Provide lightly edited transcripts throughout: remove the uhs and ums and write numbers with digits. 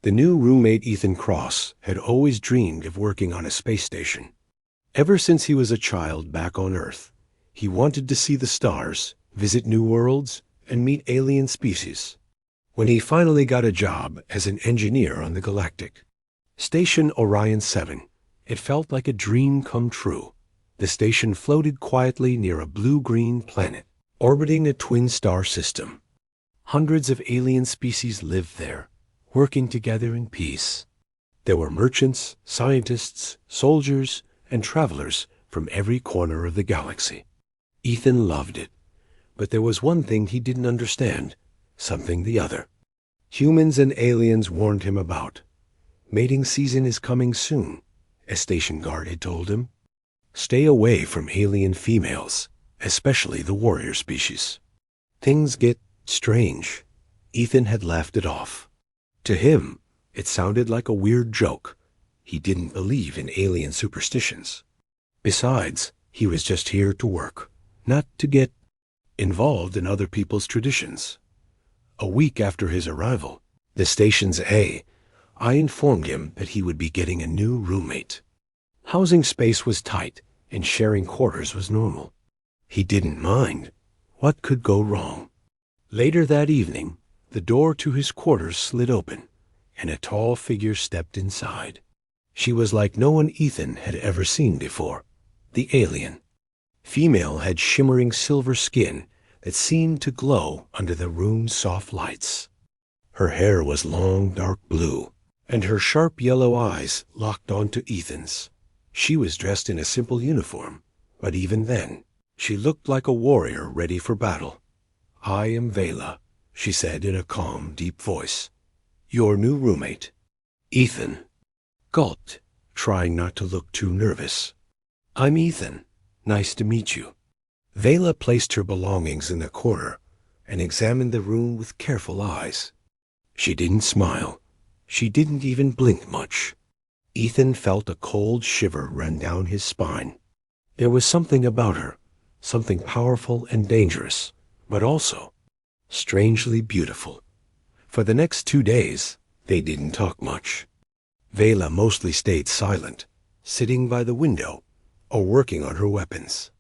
The new roommate, Ethan Cross, had always dreamed of working on a space station. Ever since he was a child back on Earth, he wanted to see the stars, visit new worlds, and meet alien species. When he finally got a job as an engineer on the galactic Station Orion 7, it felt like a dream come true. The station floated quietly near a blue-green planet, orbiting a twin star system. Hundreds of alien species lived there, working together in peace. There were merchants, scientists, soldiers, and travelers from every corner of the galaxy. Ethan loved it, but there was one thing he didn't understand, something the other. Humans and aliens warned him about. Mating season is coming soon, a station guard had told him. Stay away from alien females, especially the warrior species. Things get strange. Ethan had laughed it off. To him, it sounded like a weird joke. He didn't believe in alien superstitions. Besides, he was just here to work, not to get involved in other people's traditions. A week after his arrival, the station's I informed him that he would be getting a new roommate. Housing space was tight, and sharing quarters was normal. He didn't mind. What could go wrong? Later that evening, the door to his quarters slid open, and a tall figure stepped inside. She was like no one Ethan had ever seen before, the alien. Female had shimmering silver skin that seemed to glow under the room's soft lights. Her hair was long dark blue, and her sharp yellow eyes locked onto Ethan's. She was dressed in a simple uniform, but even then, she looked like a warrior ready for battle. "I am Vela," she said in a calm, deep voice. "Your new roommate." Ethan gulped, trying not to look too nervous. "I'm Ethan. Nice to meet you." Vela placed her belongings in the corner and examined the room with careful eyes. She didn't smile. She didn't even blink much. Ethan felt a cold shiver run down his spine. There was something about her, something powerful and dangerous, but also strangely beautiful. For the next 2 days, they didn't talk much. Vela mostly stayed silent, sitting by the window or working on her weapons.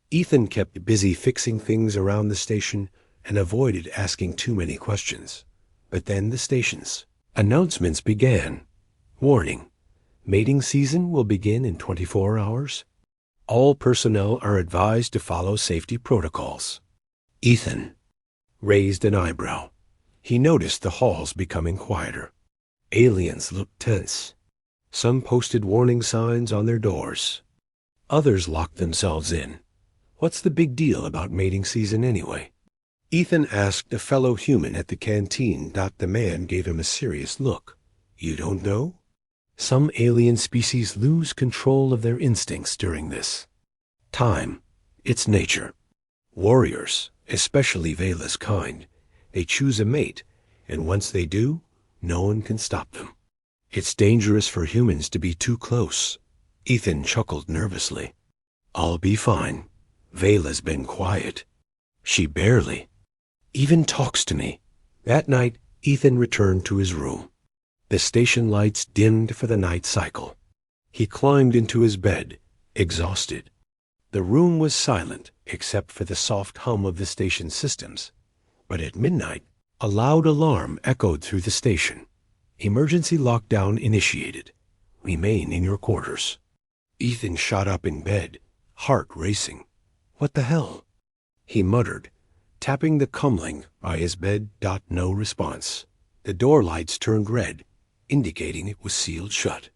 Ethan kept busy fixing things around the station and avoided asking too many questions. But then the station's announcements began. Warning: mating season will begin in 24 hours. All personnel are advised to follow safety protocols. Ethan raised an eyebrow. He noticed the halls becoming quieter. Aliens looked tense. Some posted warning signs on their doors. Others locked themselves in. What's the big deal about mating season anyway? Ethan asked a fellow human at the canteen. The man gave him a serious look. You don't know? Some alien species lose control of their instincts during this time. It's nature. Warriors, especially Vela's kind, they choose a mate, and once they do, no one can stop them. It's dangerous for humans to be too close. Ethan chuckled nervously. I'll be fine. Vela's been quiet. She barely even talks to me. That night, Ethan returned to his room. The station lights dimmed for the night cycle. He climbed into his bed, exhausted. The room was silent, except for the soft hum of the station's systems. But at midnight, a loud alarm echoed through the station. Emergency lockdown initiated. Remain in your quarters. Ethan shot up in bed, heart racing. What the hell? He muttered, tapping the comlink by his bed. No response. The door lights turned red, indicating it was sealed shut.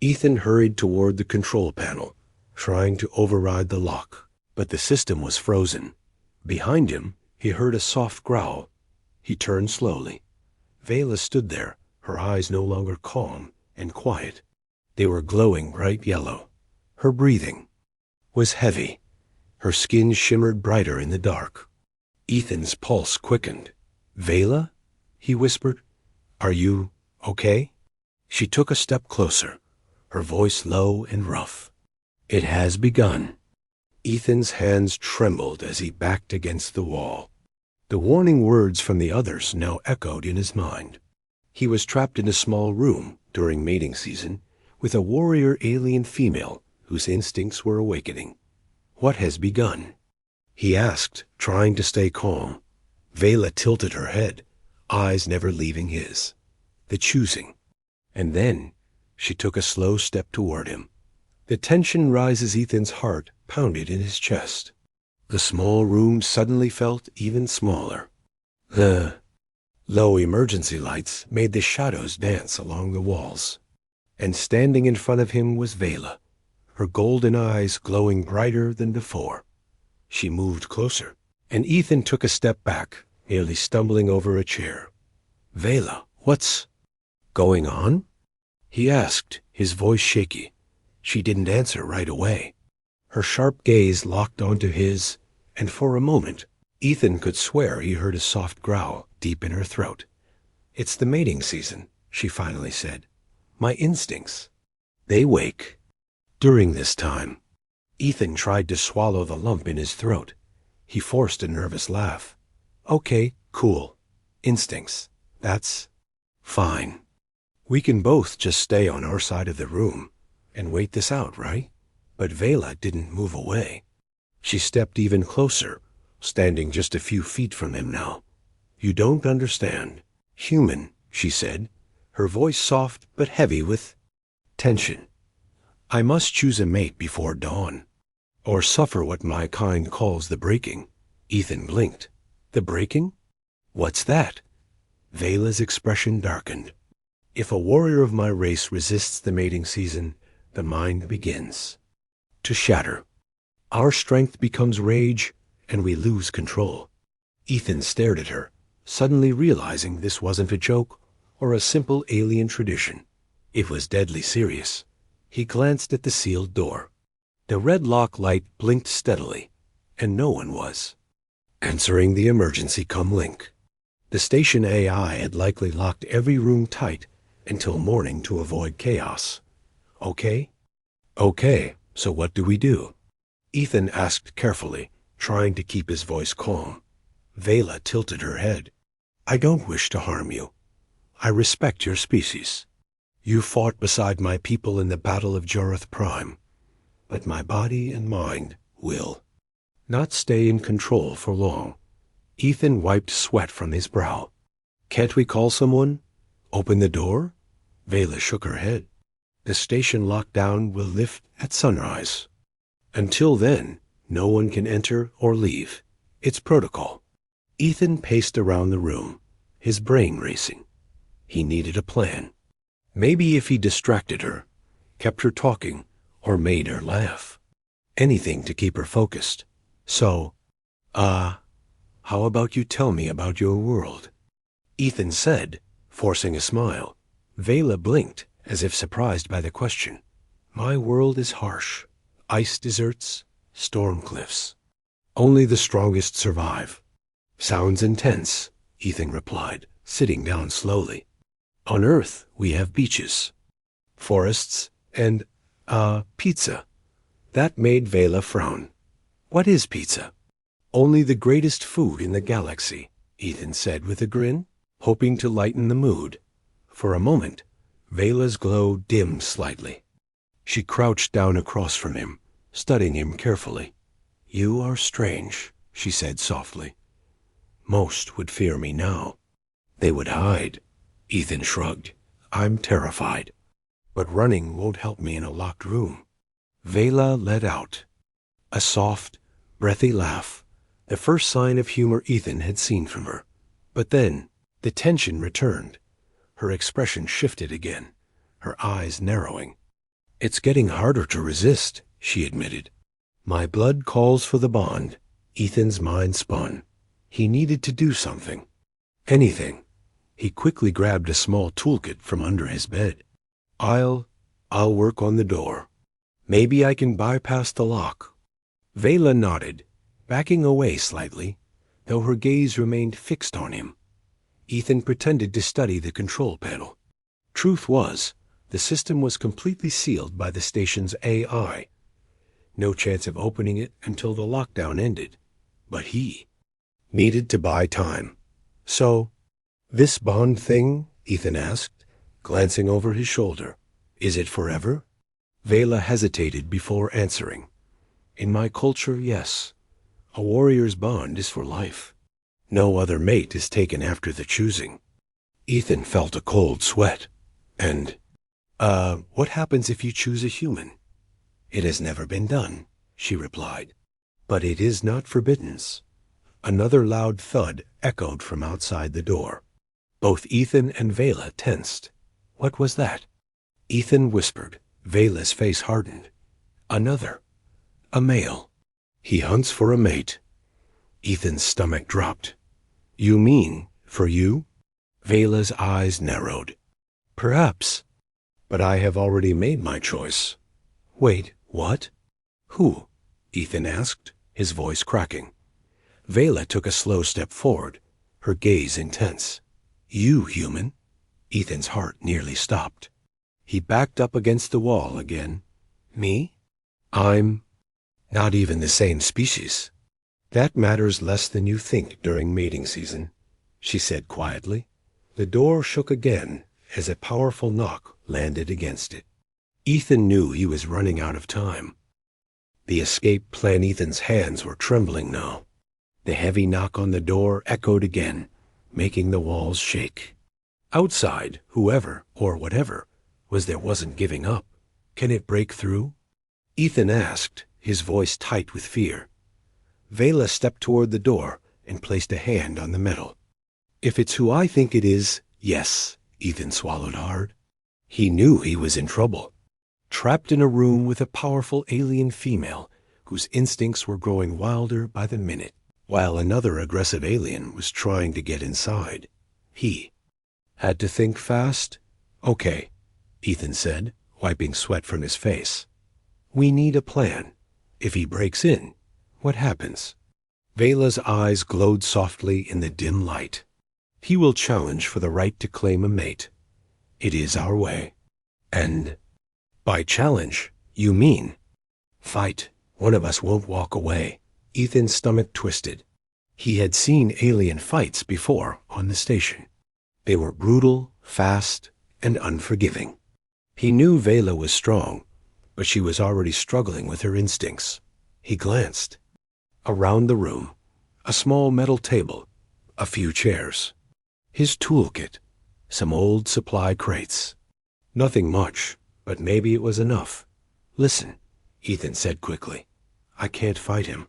Ethan hurried toward the control panel, trying to override the lock, but the system was frozen. Behind him, he heard a soft growl. He turned slowly. Vela stood there, her eyes no longer calm and quiet. They were glowing bright yellow. Her breathing was heavy. Her skin shimmered brighter in the dark. Ethan's pulse quickened. Vela? He whispered. Are you okay? She took a step closer, her voice low and rough. It has begun. Ethan's hands trembled as he backed against the wall. The warning words from the others now echoed in his mind. He was trapped in a small room during mating season with a warrior alien female whose instincts were awakening. "What has begun?" he asked, trying to stay calm. Vela tilted her head, eyes never leaving his. "The choosing." And then she took a slow step toward him. The tension rises Ethan's heart pounded in his chest. The small room suddenly felt even smaller. The low emergency lights made the shadows dance along the walls. And standing in front of him was Vela, her golden eyes glowing brighter than before. She moved closer, and Ethan took a step back, nearly stumbling over a chair. "Vela, what's going on?" he asked, his voice shaky. She didn't answer right away. Her sharp gaze locked onto his, and for a moment, Ethan could swear he heard a soft growl deep in her throat. "It's the mating season," she finally said. "My instincts, they wake." During this time, Ethan tried to swallow the lump in his throat. He forced a nervous laugh. "Okay, cool. Instincts. That's fine. We can both just stay on our side of the room and wait this out, right?" But Vela didn't move away. She stepped even closer, standing just a few feet from him now. "You don't understand. Human," she said, her voice soft but heavy with tension. "I must choose a mate before dawn, or suffer what my kind calls the breaking." Ethan blinked. "The breaking? What's that?" Vela's expression darkened. "If a warrior of my race resists the mating season, the mind begins to shatter. Our strength becomes rage, and we lose control." Ethan stared at her, suddenly realizing this wasn't a joke or a simple alien tradition. It was deadly serious. He glanced at the sealed door. The red lock light blinked steadily, and no one was answering the emergency link. The station AI had likely locked every room tight until morning to avoid chaos. "Okay? Okay, so what do we do?" Ethan asked carefully, trying to keep his voice calm. Vela tilted her head. "I don't wish to harm you. I respect your species. You fought beside my people in the Battle of Jorath Prime, but my body and mind will not stay in control for long." Ethan wiped sweat from his brow. "Can't we call someone? Open the door?" Vela shook her head. "The station lockdown will lift at sunrise. Until then, no one can enter or leave. It's protocol." Ethan paced around the room, his brain racing. He needed a plan. Maybe if he distracted her, kept her talking, or made her laugh. Anything to keep her focused. "So, how about you tell me about your world?" Ethan said, forcing a smile. Vela blinked, as if surprised by the question. "My world is harsh. Ice deserts, storm cliffs. Only the strongest survive." "Sounds intense," Ethan replied, sitting down slowly. "On Earth, we have beaches, forests, and, pizza." That made Vela frown. "What is pizza?" "Only the greatest food in the galaxy," Ethan said with a grin, hoping to lighten the mood. For a moment, Vela's glow dimmed slightly. She crouched down across from him, studying him carefully. "You are strange," she said softly. "Most would fear me now. They would hide." Ethan shrugged. "I'm terrified. But running won't help me in a locked room." Vela let out a soft, breathy laugh, the first sign of humor Ethan had seen from her. But then the tension returned. Her expression shifted again, her eyes narrowing. "It's getting harder to resist," she admitted. "My blood calls for the bond." Ethan's mind spun. He needed to do something. Anything. He quickly grabbed a small toolkit from under his bed. I'll work on the door. Maybe I can bypass the lock." Vela nodded, backing away slightly, though her gaze remained fixed on him. Ethan pretended to study the control panel. Truth was, the system was completely sealed by the station's AI. No chance of opening it until the lockdown ended. But he needed to buy time. "So, this bond thing Ethan asked, glancing over his shoulder. Is it forever? Vela hesitated before answering. In my culture, yes. A warrior's bond is for life. No other mate is taken after the choosing. Ethan felt a cold sweat. And, what happens if you choose a human? It has never been done, she replied. But it is not forbidden. Another loud thud echoed from outside the door. Both Ethan and Vela tensed. What was that? Ethan whispered. Vela's face hardened. Another. A male. He hunts for a mate. Ethan's stomach dropped. You mean, for you? Vela's eyes narrowed. Perhaps. But I have already made my choice. Wait, what? Who? Ethan asked, his voice cracking. Vela took a slow step forward, her gaze intense. You, human? Ethan's heart nearly stopped. He backed up against the wall again. Me? I'm not even the same species. That matters less than you think during mating season, she said quietly. The door shook again as a powerful knock landed against it. Ethan knew he was running out of time. The escape plan Ethan's hands were trembling now. The heavy knock on the door echoed again, making the walls shake. Outside, whoever, or whatever, wasn't giving up. Can it break through? Ethan asked, his voice tight with fear. Vela stepped toward the door and placed a hand on the metal. If it's who I think it is, yes, Ethan swallowed hard. He knew he was in trouble. Trapped in a room with a powerful alien female whose instincts were growing wilder by the minute, while another aggressive alien was trying to get inside. He had to think fast. Okay, Ethan said, wiping sweat from his face. We need a plan. If he breaks in, what happens? Vela's eyes glowed softly in the dim light. He will challenge for the right to claim a mate. It is our way. And by challenge, you mean fight. One of us won't walk away. Ethan's stomach twisted. He had seen alien fights before on the station. They were brutal, fast, and unforgiving. He knew Vela was strong, but she was already struggling with her instincts. He glanced. Around the room, a small metal table, a few chairs. His toolkit, some old supply crates. Nothing much, but maybe it was enough. Listen, Ethan said quickly. I can't fight him,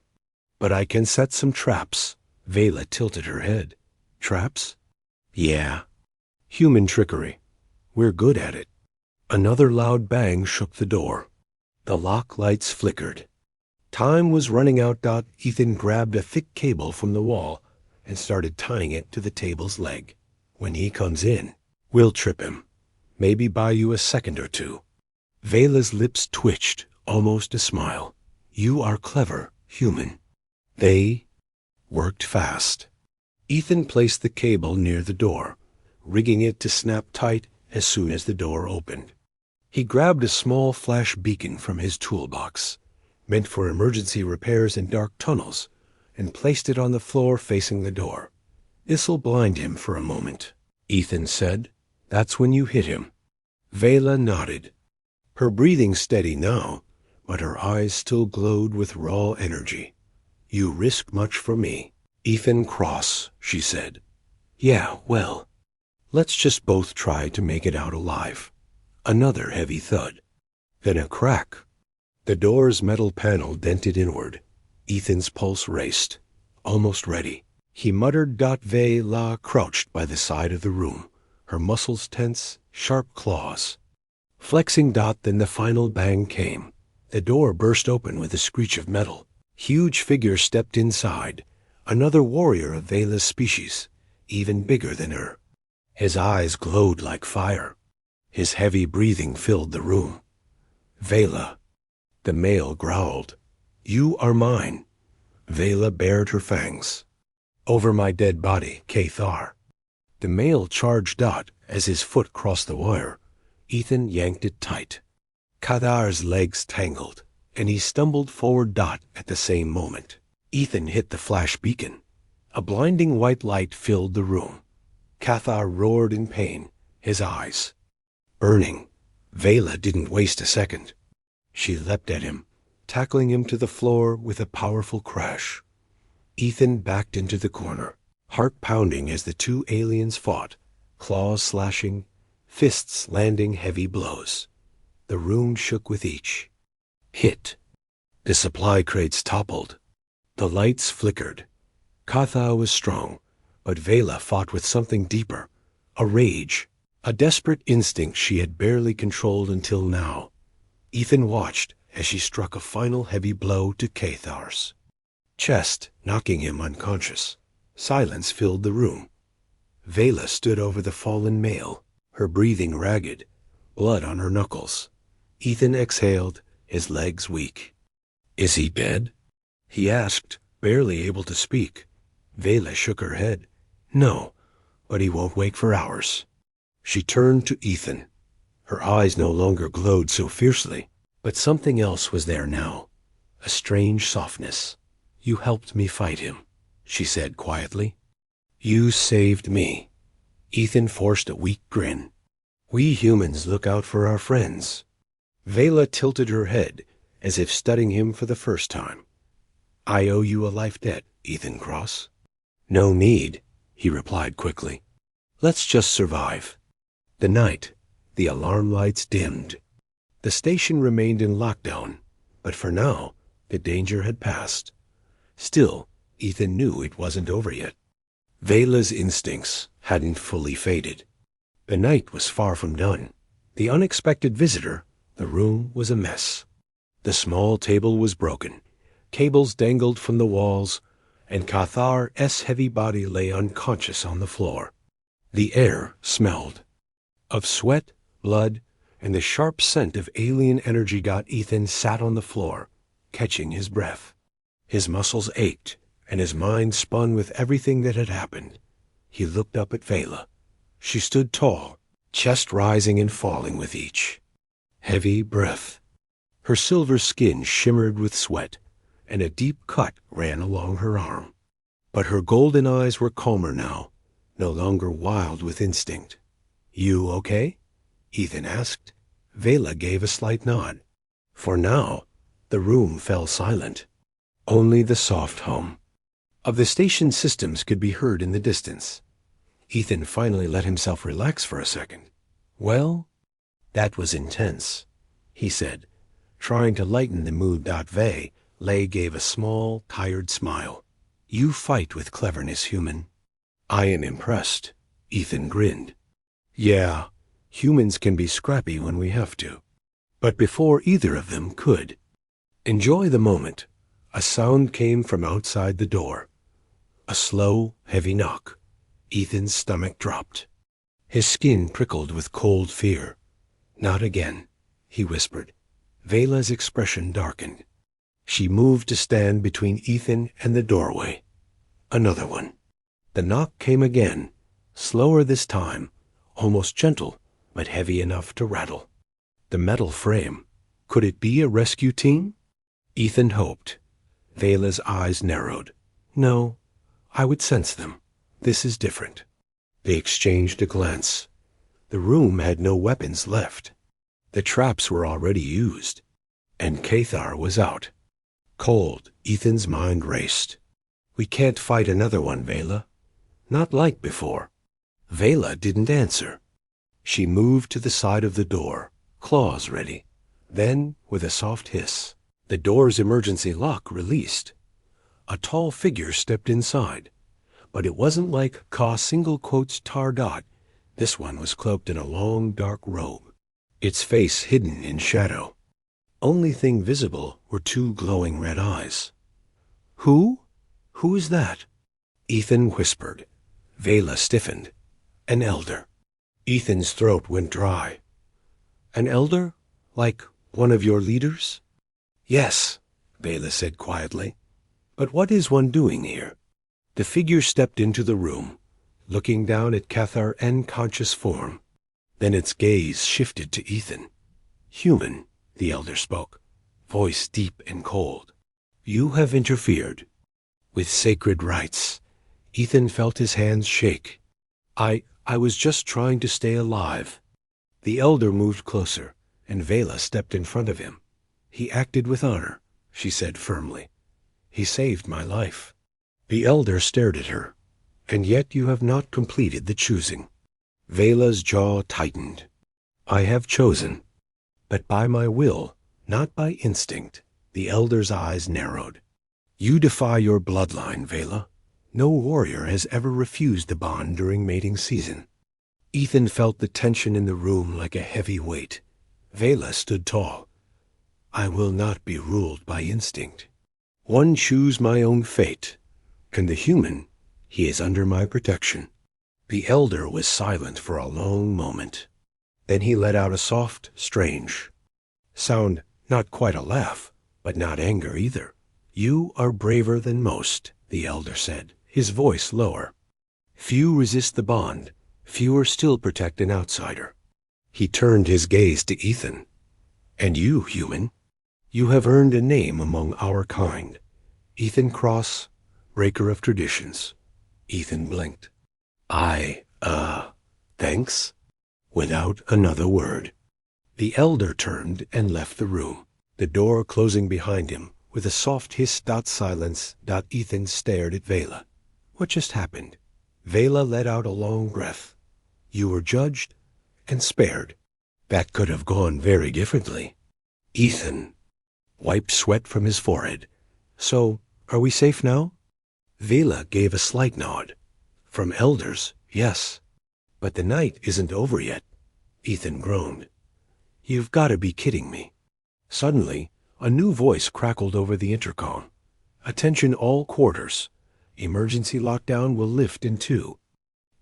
but I can set some traps. Vela tilted her head. Traps? Yeah. Human trickery. We're good at it. Another loud bang shook the door. The lock lights flickered. Time was running out. Ethan grabbed a thick cable from the wall and started tying it to the table's leg. When he comes in, we'll trip him. Maybe buy you a second or two. Vela's lips twitched, almost a smile. You are clever, human. They worked fast. Ethan placed the cable near the door, rigging it to snap tight as soon as the door opened. He grabbed a small flash beacon from his toolbox, meant for emergency repairs in dark tunnels, and placed it on the floor facing the door. This'll blind him for a moment, Ethan said. That's when you hit him. Vela nodded. Her breathing steady now, but her eyes still glowed with raw energy. You risk much for me. Ethan Cross, she said. Yeah, well, let's just both try to make it out alive. Another heavy thud. Then a crack. The door's metal panel dented inward. Ethan's pulse raced. Almost ready. He muttered. Vela crouched by the side of the room, her muscles tense, sharp claws. Flexing. Then the final bang came. The door burst open with a screech of metal. Huge figure stepped inside. Another warrior of Vela's species, even bigger than her. His eyes glowed like fire. His heavy breathing filled the room. Vela. The male growled. You are mine. Vela bared her fangs. Over my dead body, Cathar. The male charged. As his foot crossed the wire, Ethan yanked it tight. Cathar's legs tangled, and he stumbled forward. At the same moment, Ethan hit the flash beacon. A blinding white light filled the room. Cathar roared in pain, his eyes burning. Vela didn't waste a second. She leapt at him, tackling him to the floor with a powerful crash. Ethan backed into the corner, heart pounding as the two aliens fought, claws slashing, fists landing heavy blows. The room shook with each hit. The supply crates toppled. The lights flickered. Cathar was strong, but Vela fought with something deeper, a rage, a desperate instinct she had barely controlled until now. Ethan watched as she struck a final heavy blow to Cathar's chest, knocking him unconscious. Silence filled the room. Vela stood over the fallen male, her breathing ragged, blood on her knuckles. Ethan exhaled, his legs weak. "Is he dead?" he asked, barely able to speak. Vela shook her head. "No, but he won't wake for hours." She turned to Ethan. Her eyes no longer glowed so fiercely, but something else was there now, a strange softness. "You helped me fight him," she said quietly. "You saved me." Ethan forced a weak grin. "We humans look out for our friends." Vela tilted her head, as if studying him for the first time. "I owe you a life debt, Ethan Cross." "No need," he replied quickly. "Let's just survive." The night, the alarm lights dimmed. The station remained in lockdown, but for now, the danger had passed. Still, Ethan knew it wasn't over yet. Vela's instincts hadn't fully faded. The night was far from done. The unexpected visitor, the room was a mess. The small table was broken. Cables dangled from the walls, and Cathar's heavy body lay unconscious on the floor. The air smelled of sweat, blood, and the sharp scent of alien energy. Ethan sat on the floor, catching his breath. His muscles ached, and his mind spun with everything that had happened. He looked up at Vela. She stood tall, chest rising and falling with each heavy breath. Her silver skin shimmered with sweat, and a deep cut ran along her arm. But her golden eyes were calmer now, no longer wild with instinct. "You okay?" Ethan asked. Vela gave a slight nod. For now, the room fell silent. Only the soft hum of the station systems could be heard in the distance. Ethan finally let himself relax for a second. "Well, that was intense," he said, trying to lighten the mood. Vela gave a small, tired smile. "You fight with cleverness, human." "I am impressed," Ethan grinned. "Yeah, humans can be scrappy when we have to." But before either of them could enjoy the moment, a sound came from outside the door. A slow, heavy knock. Ethan's stomach dropped. His skin prickled with cold fear. "Not again," he whispered. Vela's expression darkened. She moved to stand between Ethan and the doorway. Another one. The knock came again, slower this time, almost gentle, but heavy enough to rattle. The metal frame. Could it be a rescue team? Ethan hoped. Vela's eyes narrowed. "No, I would sense them. This is different." They exchanged a glance. The room had no weapons left. The traps were already used, and Cathar was out. Cold, Ethan's mind raced. "We can't fight another one, Vela. Not like before." Vela didn't answer. She moved to the side of the door, claws ready. Then, with a soft hiss, the door's emergency lock released. A tall figure stepped inside, but it wasn't like Tardot. This one was cloaked in a long, dark robe, its face hidden in shadow. Only thing visible were two glowing red eyes. "Who? Who is that?" Ethan whispered. Vela stiffened. "An elder." Ethan's throat went dry. "An elder? Like one of your leaders?" "Yes," Vela said quietly. "But what is one doing here?" The figure stepped into the room, looking down at Cathar's unconscious form. Then its gaze shifted to Ethan. "Human," the elder spoke, voice deep and cold. "You have interfered with sacred rites." Ethan felt his hands shake. I was just trying to stay alive. The elder moved closer, and Vela stepped in front of him. He acted with honor, she said firmly. He saved my life. The elder stared at her. And yet you have not completed the choosing. Vela's jaw tightened. I have chosen, but by my will, not by instinct. The elder's eyes narrowed. You defy your bloodline, Vela. No warrior has ever refused the bond during mating season. Ethan felt the tension in the room like a heavy weight. Vela stood tall. I will not be ruled by instinct. One choose my own fate. And the human, he is under my protection. The elder was silent for a long moment. Then he let out a soft, strange sound, not quite a laugh, but not anger either. You are braver than most, the elder said, his voice lower. Few resist the bond, fewer still protect an outsider. He turned his gaze to Ethan. And you, human, you have earned a name among our kind. Ethan Cross, breaker of traditions. Ethan blinked. Thanks? Without another word. The elder turned and left the room, the door closing behind him. With a soft hiss. Silence. Ethan stared at Vela. What just happened? Vela let out a long breath. You were judged and spared. That could have gone very differently. Ethan wiped sweat from his forehead. So, are we safe now? Vela gave a slight nod. From elders, yes. But the night isn't over yet. Ethan groaned. You've got to be kidding me. Suddenly, a new voice crackled over the intercom. Attention all quarters. Emergency lockdown will lift in 2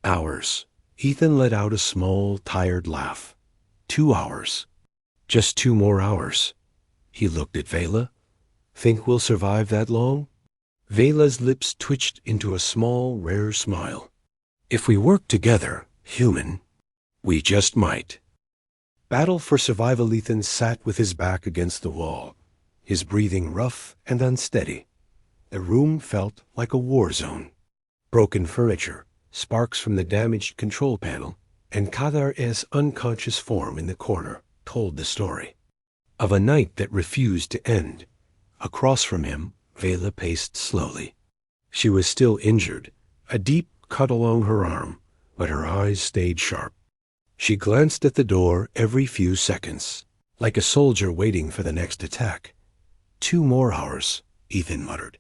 hours. Ethan let out a small, tired laugh. 2 hours. Just 2 more hours. He looked at Vela. Think we'll survive that long? Vela's lips twitched into a small, rare smile. If we work together, human, we just might. Battle for survival. Ethan sat with his back against the wall, his breathing rough and unsteady. The room felt like a war zone. Broken furniture, sparks from the damaged control panel, and Kadar's unconscious form in the corner told the story of a night that refused to end. Across from him, Vela paced slowly. She was still injured, a deep cut along her arm, but her eyes stayed sharp. She glanced at the door every few seconds, like a soldier waiting for the next attack. 2 more hours, Ethan muttered,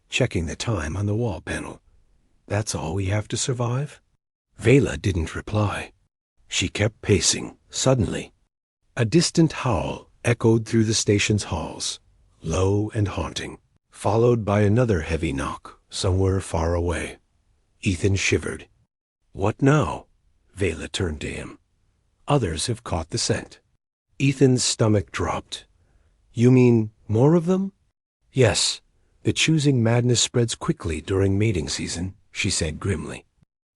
checking the time on the wall panel. That's all we have to survive? Vela didn't reply. She kept pacing. Suddenly, a distant howl echoed through the station's halls, low and haunting, followed by another heavy knock somewhere far away. Ethan shivered. What now? Vela turned to him. Others have caught the scent. Ethan's stomach dropped. You mean more of them? Yes. The choosing madness spreads quickly during mating season, she said grimly.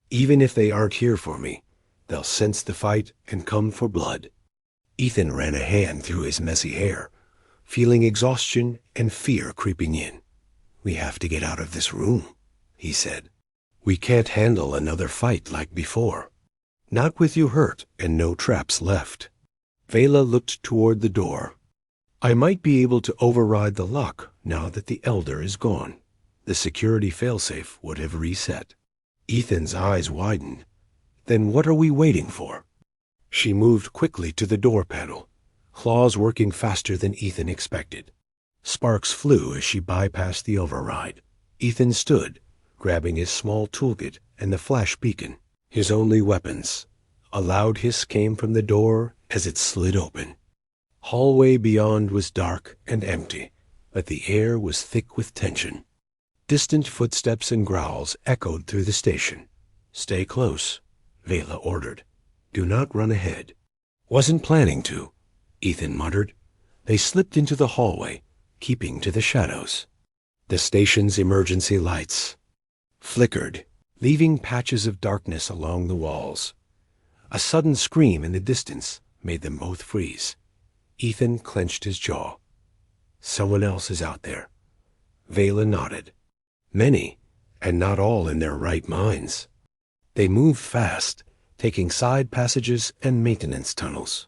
Even if they aren't here for me, they'll sense the fight and come for blood. Ethan ran a hand through his messy hair, feeling exhaustion and fear creeping in. We have to get out of this room, he said. We can't handle another fight like before. Not with you hurt and no traps left. Vela looked toward the door. I might be able to override the lock now that the elder is gone. The security failsafe would have reset. Ethan's eyes widened. Then what are we waiting for? She moved quickly to the door panel, claws working faster than Ethan expected. Sparks flew as she bypassed the override. Ethan stood, grabbing his small toolkit and the flash beacon, his only weapons. A loud hiss came from the door as it slid open. Hallway beyond was dark and empty, but the air was thick with tension. Distant footsteps and growls echoed through the station. Stay close, Vela ordered. Do not run ahead. Wasn't planning to, Ethan muttered. They slipped into the hallway, keeping to the shadows. The station's emergency lights flickered, leaving patches of darkness along the walls. A sudden scream in the distance made them both freeze. Ethan clenched his jaw. Someone else is out there. Vela nodded. Many, and not all in their right minds. They moved fast, taking side passages and maintenance tunnels.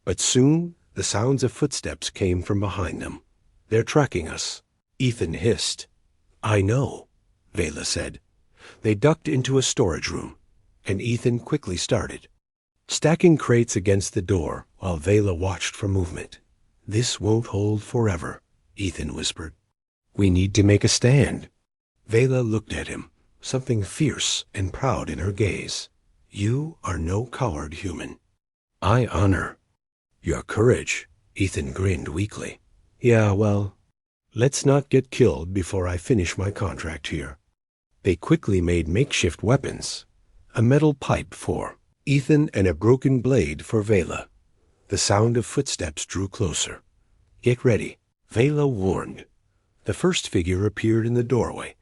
But soon, the sounds of footsteps came from behind them. "They're tracking us," Ethan hissed. "I know," Vela said. They ducked into a storage room, and Ethan quickly started, stacking crates against the door while Vela watched for movement. "This won't hold forever," Ethan whispered. "We need to make a stand." Vela looked at him, something fierce and proud in her gaze. "You are no coward, human." "I honor your courage," Ethan grinned weakly. "Yeah, well, let's not get killed before I finish my contract here." They quickly made makeshift weapons, a metal pipe for Ethan and a broken blade for Vela. The sound of footsteps drew closer. "Get ready," Vela warned. The first figure appeared in the doorway,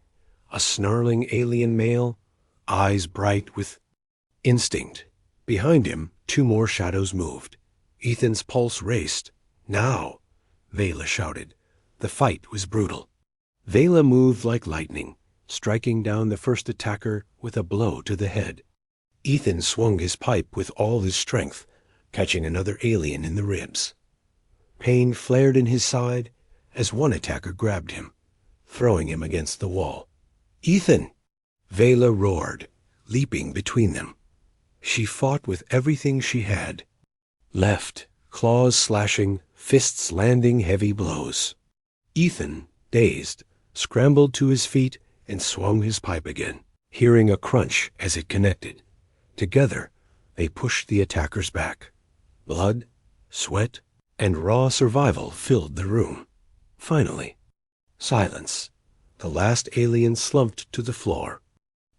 a snarling alien male, eyes bright with instinct. Behind him, 2 more shadows moved. Ethan's pulse raced. "Now!" Vela shouted. The fight was brutal. Vela moved like lightning, striking down the first attacker with a blow to the head. Ethan swung his pipe with all his strength, catching another alien in the ribs. Pain flared in his side as one attacker grabbed him, throwing him against the wall. "Ethan!" Vela roared, leaping between them. She fought with everything she had. Left, claws slashing, fists landing heavy blows. Ethan, dazed, scrambled to his feet and swung his pipe again, hearing a crunch as it connected. Together, they pushed the attackers back. Blood, sweat, and raw survival filled the room. Finally, silence. The last alien slumped to the floor.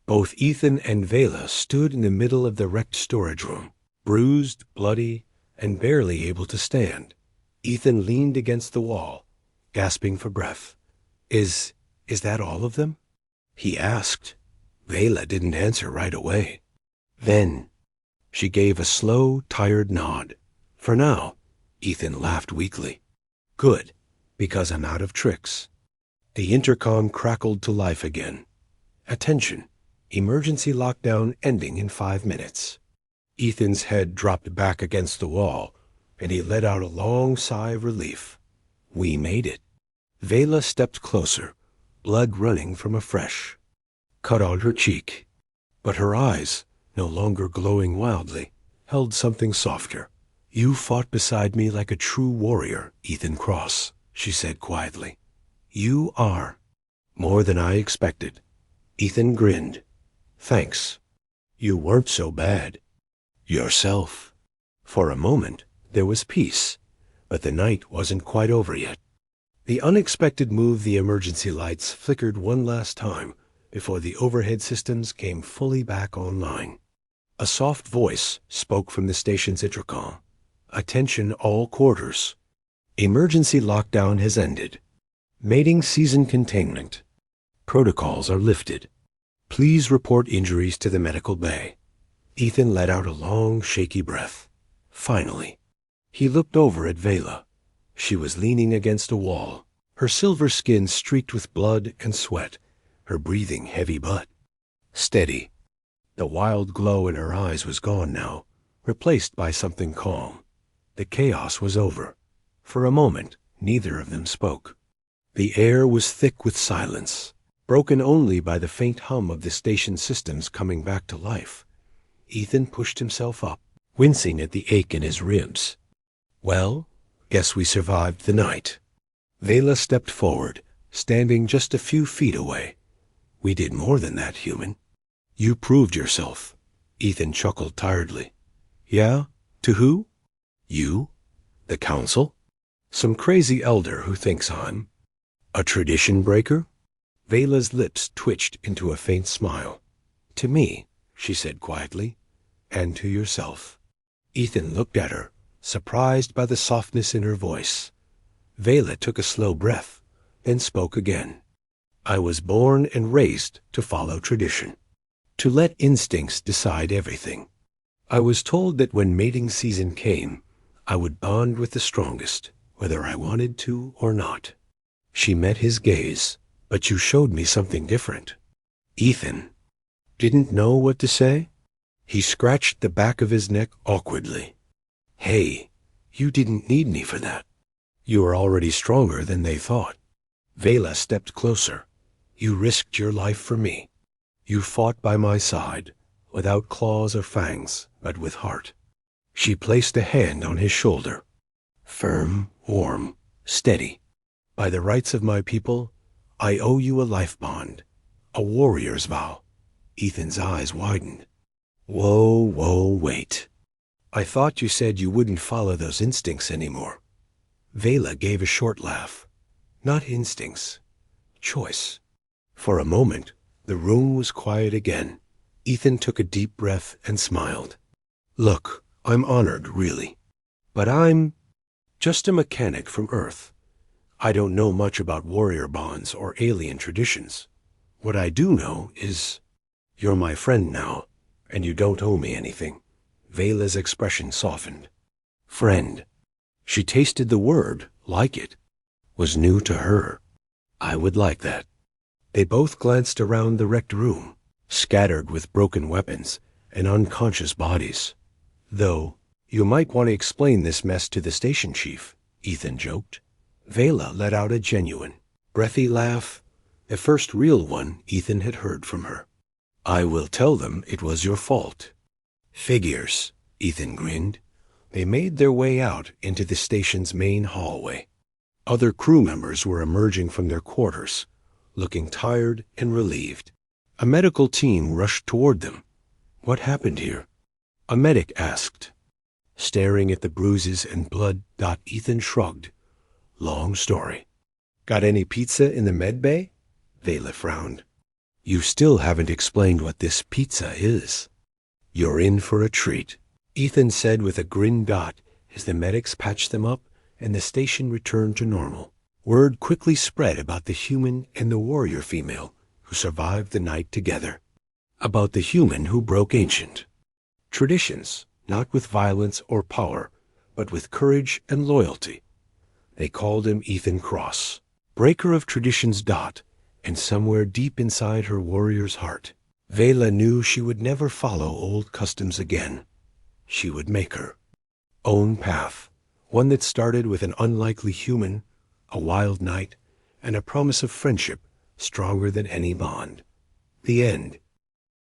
Both Ethan and Vela stood in the middle of the wrecked storage room, bruised, bloody, and barely able to stand. Ethan leaned against the wall, gasping for breath. Is that all of them?" he asked. Vela didn't answer right away. Then she gave a slow, tired nod. "For now," Ethan laughed weakly. "Good, because I'm out of tricks." The intercom crackled to life again. "Attention, emergency lockdown ending in 5 minutes." Ethan's head dropped back against the wall, and he let out a long sigh of relief. "We made it." Vela stepped closer, blood running from a fresh cut on her cheek. But her eyes, no longer glowing wildly, held something softer. "You fought beside me like a true warrior, Ethan Cross," she said quietly. "You are." "More than I expected." Ethan grinned. "Thanks. You weren't so bad. Yourself." For a moment, there was peace, but the night wasn't quite over yet. The unexpected move the emergency lights flickered one last time before the overhead systems came fully back online. A soft voice spoke from the station's intercom. "Attention all quarters. Emergency lockdown has ended. Mating season containment. Protocols are lifted. Please report injuries to the medical bay." Ethan let out a long, shaky breath. Finally, he looked over at Vela. She was leaning against a wall, her silver skin streaked with blood and sweat, her breathing heavy but steady. The wild glow in her eyes was gone now, replaced by something calm. The chaos was over. For a moment, neither of them spoke. The air was thick with silence, broken only by the faint hum of the station systems coming back to life. Ethan pushed himself up, wincing at the ache in his ribs. "Well, guess we survived the night." Vela stepped forward, standing just a few feet away. "We did more than that, human." "You proved yourself." Ethan chuckled tiredly. "Yeah? To who?" "You? The council? Some crazy elder who thinks I'm a tradition breaker?" Vela's lips twitched into a faint smile. "To me," she said quietly, "and to yourself." Ethan looked at her, surprised by the softness in her voice. Vela took a slow breath, then spoke again. "I was born and raised to follow tradition, to let instincts decide everything. I was told that when mating season came, I would bond with the strongest, whether I wanted to or not." She met his gaze. "But you showed me something different." Ethan didn't know what to say. He scratched the back of his neck awkwardly. Hey, you didn't need me for that. You are already stronger than they thought. Vela stepped closer. You risked your life for me. You fought by my side, without claws or fangs, but with heart. She placed a hand on his shoulder. Firm, warm, steady. By the rights of my people, I owe you a life bond, a warrior's vow. Ethan's eyes widened. Whoa, wait. I thought you said you wouldn't follow those instincts anymore. Vela gave a short laugh. Not instincts. Choice. For a moment, the room was quiet again. Ethan took a deep breath and smiled. Look, I'm honored, really. But I'm just a mechanic from Earth. I don't know much about warrior bonds or alien traditions. What I do know is you're my friend now, and you don't owe me anything. Vela's expression softened. Friend. She tasted the word, like it. Was new to her. I would like that. They both glanced around the wrecked room, scattered with broken weapons and unconscious bodies. Though, you might want to explain this mess to the station chief, Ethan joked. Vela let out a genuine, breathy laugh, the first real one Ethan had heard from her. I will tell them it was your fault. Figures, Ethan grinned. They made their way out into the station's main hallway. Other crew members were emerging from their quarters, looking tired and relieved. A medical team rushed toward them. What happened here? A medic asked. Staring at the bruises and blood, Ethan shrugged. Long story. Got any pizza in the med bay? Vela frowned. You still haven't explained what this pizza is. You're in for a treat, Ethan said with a grin. As the medics patched them up and the station returned to normal. Word quickly spread about the human and the warrior female who survived the night together. About the human who broke ancient traditions, not with violence or power, but with courage and loyalty. They called him Ethan Cross, breaker of traditions. And somewhere deep inside her warrior's heart, Vela knew she would never follow old customs again. She would make her own path, one that started with an unlikely human, a wild night, and a promise of friendship stronger than any bond. The end.